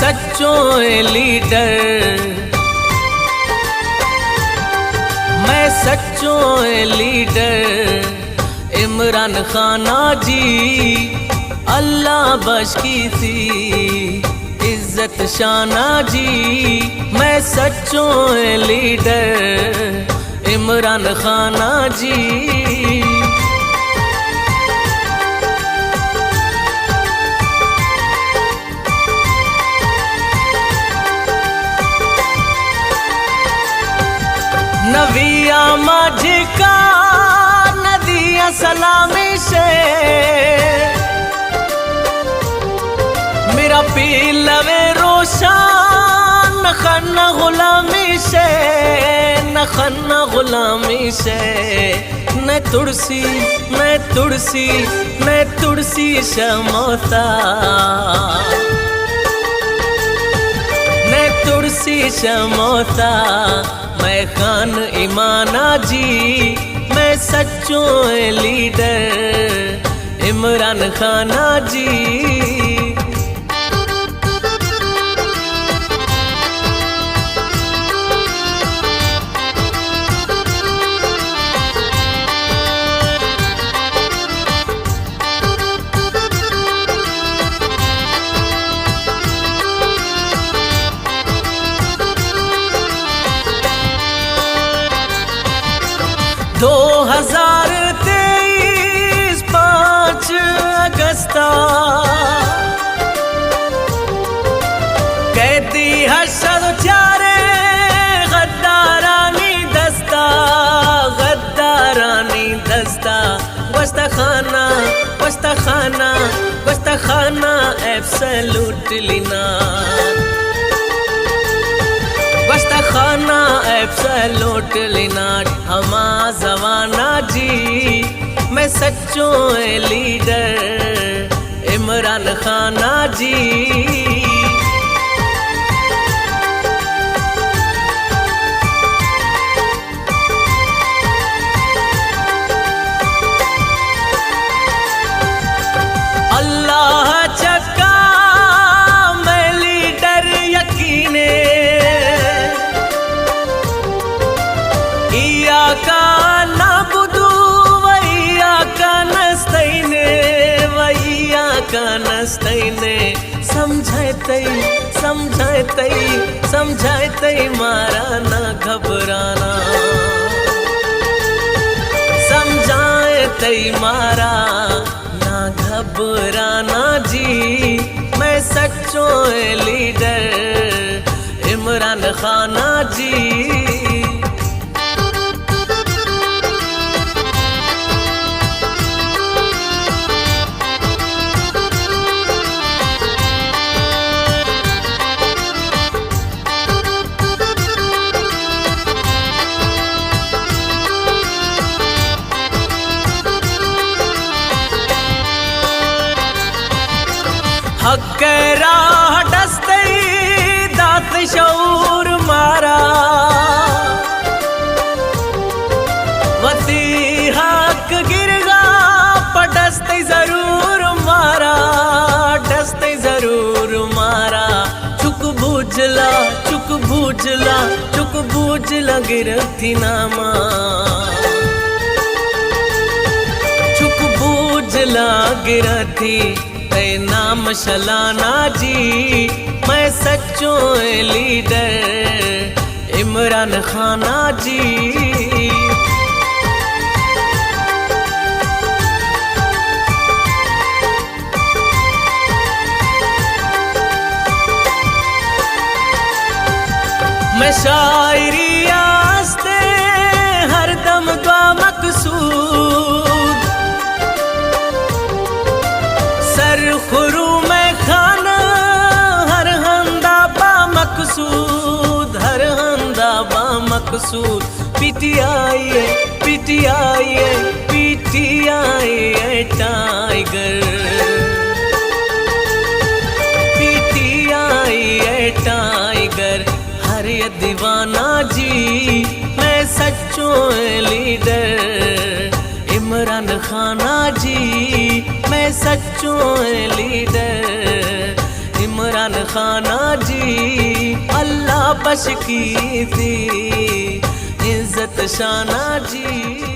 सच्चों leader, मैं सच्चों leader Imran खाना जी। अल्लाह बख्श की थी इज्जत शाना जी। मैं सच्चों लीडर इमरान खाना जी। नविया माझिका नदिया सलामी से मेरा पीर लवे रोशन नखन्ना गुलामी से, नखन्ना गुलामी से। न तुड़सी न तुड़सी न तुड़सी शमोता, न तुड़सी शमोता। मैं खान ईमाना जी, मैं सच्चों लीडर इमरान खाना जी। दो 2023 5 अगस्ता कैदी हशर चारे गद्दारानी दस्ता, गद्दारानी दस्ता। वस्ता खाना वस्ता खाना वस्ता खाना एब्सोल्यूट लिना, वस्ता खाना एब्सोल्यूट लिना। हमा जवाना जी, मैं सच्चों लीडर इमरान खाना जी। अल्लाह चक्का मैं लीडर यकीने, इयाका नअबुदु व इयाका नस्तईने, व इयाका नस्तईने। समझाते मारा ना घबराना, समझाते मारा ना घबराना जी। मैं सच्चों लीडर इमरान खाना जी। हक राह डसते दात शऊर मारा, वती हक गिरगा पडसते जरूर मारा, डसते जरूर मारा। चुक बूझला चुक बूझला चुक बूझला गिरथी नामा, चुक बूझला गिरथी नाम शलाना जी। मैं सच्चों लीडर इमरान खाना जी। मैं शायरी आस्ते हरदम दुआ मकसूद, खुरू में खाना हर हंदा बा मकसूद, हर हंदा बा मकसूद। PTI tiger, PTI tiger. हर ये दीवाना जी, मैं सच्चों लीडर इमरान खाना जी। मैं सच्चों लीडर इमरान इमरान खाना जी अल्लाह बश की थी इज्जत शाना जी।